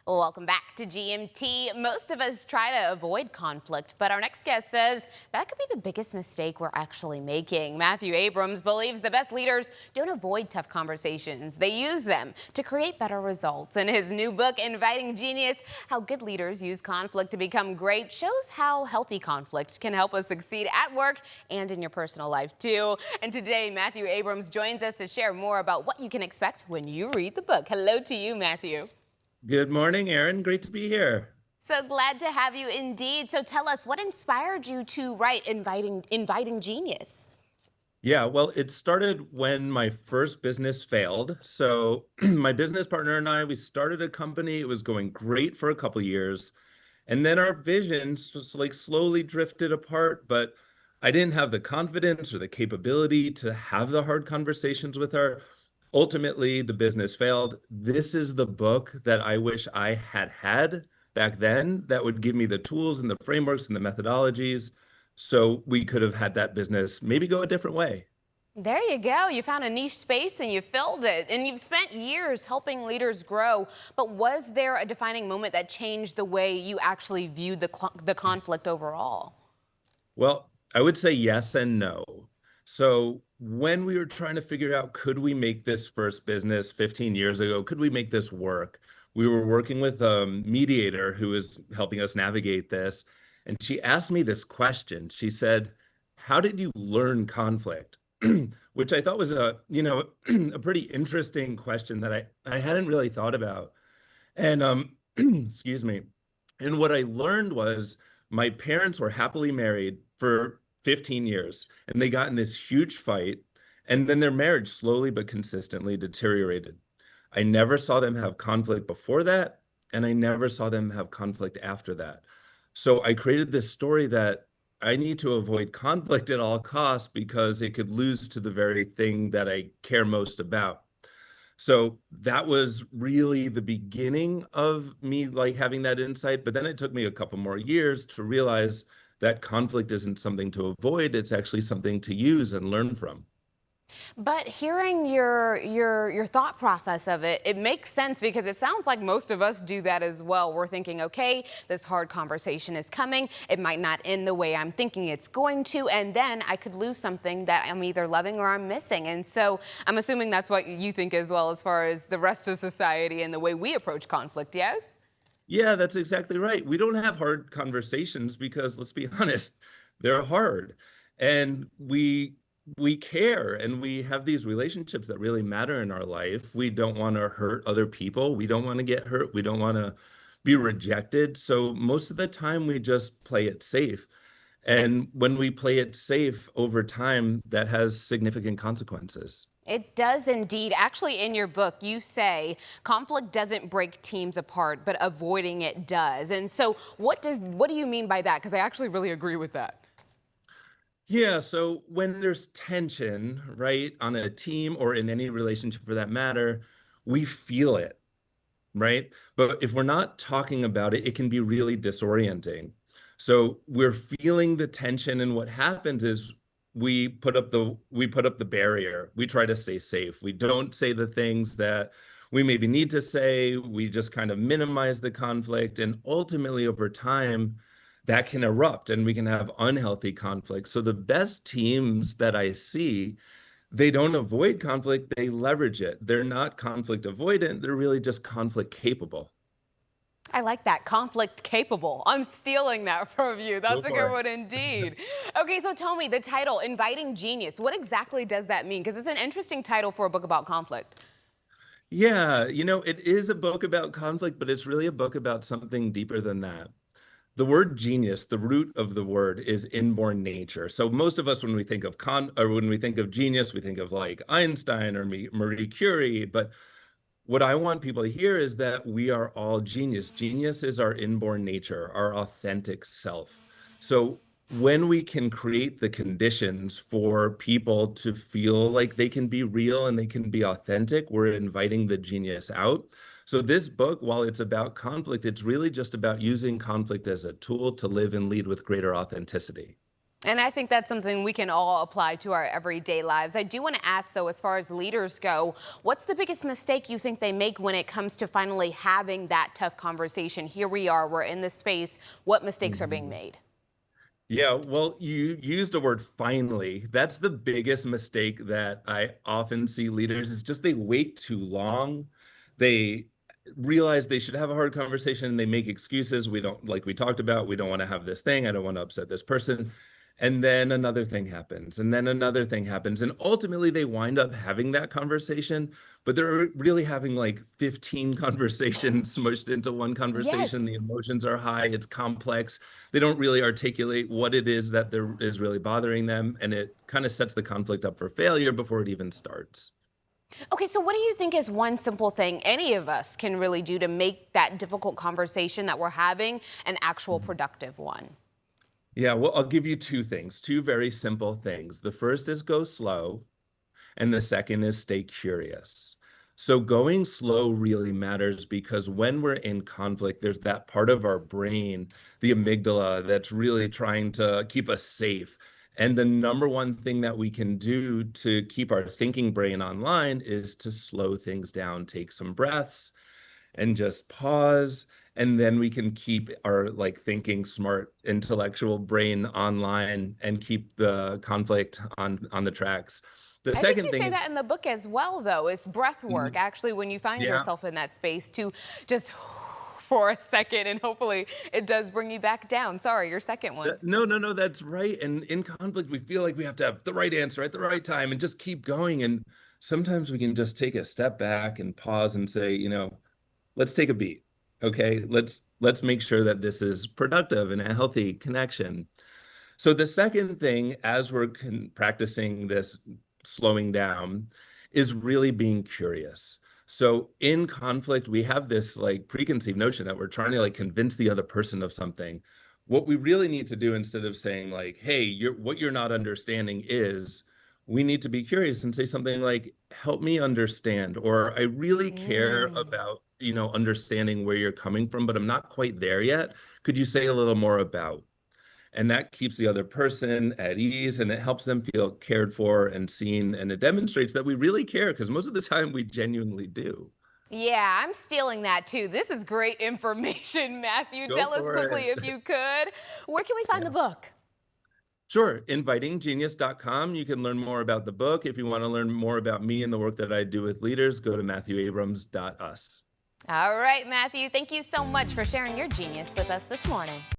Well, welcome back to GMT. Most of us try to avoid conflict, but our next guest says that could be the biggest mistake we're actually making. Matthew Abrams believes the best leaders don't avoid tough conversations. They use them to create better results. In his new book, Inviting Genius, How Good Leaders Use Conflict to Become Great, shows how healthy conflict can help us succeed at work and in your personal life, too. And today, Matthew Abrams joins us to share more about what you can expect when you read the book. Hello to you, Matthew. Good morning, Aaron. Great to be here. So glad to have you indeed. So tell us, what inspired you to write Inviting Genius? Yeah, well, it started when my first business failed. So my business partner and I, we started a company. It was going great for a couple years. And then our visions just like slowly drifted apart, but I didn't have the confidence or the capability to have the hard conversations with her. Ultimately, the business failed. This is the book that I wish I had had back then that would give me the tools and the frameworks and the methodologies so we could have had that business maybe go a different way. There you go. You found a niche space and you filled it. And you've spent years helping leaders grow. But was there a defining moment that changed the way you actually viewed the conflict overall? Well, I would say yes and no. So when we were trying to figure out, could we make this first business 15 years ago? Could we make this work? We were working with a mediator who was helping us navigate this. And she asked me this question. She said, how did you learn conflict? Which I thought was a pretty interesting question that I hadn't really thought about. And excuse me. And what I learned was my parents were happily married for 15 years and they got in this huge fight. And then their marriage slowly but consistently deteriorated. I never saw them have conflict before that. And I never saw them have conflict after that. So I created this story that I need to avoid conflict at all costs because it could lose to the very thing that I care most about. So that was really the beginning of me like having that insight. But then it took me a couple more years to realize that conflict isn't something to avoid. It's actually something to use and learn from. But hearing your thought process of it, it makes sense because it sounds like most of us do that as well. We're thinking, okay, this hard conversation is coming. It might not end the way I'm thinking it's going to, and then I could lose something that I'm either loving or I'm missing. And so I'm assuming that's what you think as well as far as the rest of society and the way we approach conflict, yes? Yeah, that's exactly right. We don't have hard conversations because let's be honest, they're hard. And we care and we have these relationships that really matter in our life. We don't want to hurt other people. We don't want to get hurt. We don't want to be rejected. So most of the time we just play it safe. And when we play it safe over time, that has significant consequences. It does indeed. Actually, in your book, you say conflict doesn't break teams apart, but avoiding it does. And so what do you mean by that? Because I actually really agree with that. Yeah, so when there's tension, right, on a team or in any relationship for that matter, we feel it, right? But if we're not talking about it, it can be really disorienting. So we're feeling the tension, and what happens is we put up the barrier. We try to stay safe. We don't say the things that we maybe need to say. We just kind of minimize the conflict, and ultimately over time that can erupt and we can have unhealthy conflict. So the best teams that I see, they don't avoid conflict, they leverage it. They're not conflict avoidant, they're really just conflict capable. I like that. Conflict capable. I'm stealing that from you. Go That's a for good it. one indeed. Okay, so tell me the title, Inviting Genius. What exactly does that mean? Because it's an interesting title for a book about conflict. Yeah, it is a book about conflict, but it's really a book about something deeper than that. The word genius, the root of the word is inborn nature. So most of us, when we think of when we think of genius, we think of like Einstein or Marie Curie. But what I want people to hear is that we are all genius. Genius is our inborn nature, our authentic self. So when we can create the conditions for people to feel like they can be real and they can be authentic, we're inviting the genius out. So this book, while it's about conflict, it's really just about using conflict as a tool to live and lead with greater authenticity. And I think that's something we can all apply to our everyday lives. I do want to ask, though, as far as leaders go, what's the biggest mistake you think they make when it comes to finally having that tough conversation? Here we are, we're in this space. What mistakes are being Mhm. made? Yeah, well, you used a word finally. That's the biggest mistake that I often see leaders is just they wait too long. They realize they should have a hard conversation and they make excuses. We don't, like we talked about, we don't want to have this thing. I don't want to upset this person. And then another thing happens, and then another thing happens. And ultimately, they wind up having that conversation, but they're really having like 15 conversations smushed into one conversation. The Yes. emotions are high, it's complex. They don't really articulate what it is that there is really bothering them, and it kind of sets the conflict up for failure before it even starts. Okay, so what do you think is one simple thing any of us can really do to make that difficult conversation that we're having an actual Mhm. productive one? Yeah, well, I'll give you two things, two very simple things. The first is go slow, and the second is stay curious. So going slow really matters because when we're in conflict, there's that part of our brain, the amygdala, that's really trying to keep us safe. And the number one thing that we can do to keep our thinking brain online is to slow things down, take some breaths, and just pause. And then we can keep our like thinking smart intellectual brain online and keep the conflict on the tracks. The I think second you thing say is, that in the book as well, though, is breath work. mhm, Actually, when you find yeah, yourself in that space to just for a second, and hopefully it does bring you back down. Sorry, your second one. no, no, no, that's right. And in conflict, we feel like we have to have the right answer at the right time and just keep going. And sometimes we can just take a step back and pause and say, let's take a beat. Okay, let's make sure that this is productive and a healthy connection. So the second thing, as we're practicing this slowing down, is really being curious. So in conflict, we have this like preconceived notion that we're trying to like convince the other person of something. What we really need to do instead of saying like, "Hey, what you're not understanding is," we need to be curious and say something like, "Help me understand," or "I really care Mm. about, understanding where you're coming from, but I'm not quite there yet. Could you say a little more about?" And that keeps the other person at ease and it helps them feel cared for and seen. And it demonstrates that we really care because most of the time we genuinely do. Yeah, I'm stealing that too. This is great information, Matthew. Go Tell us for quickly, if it. you could, where can we find Yeah. the book? Sure. Invitinggenius.com. You can learn more about the book. If you want to learn more about me and the work that I do with leaders, go to matthewabrams.us. All right, Matthew, thank you so much for sharing your genius with us this morning.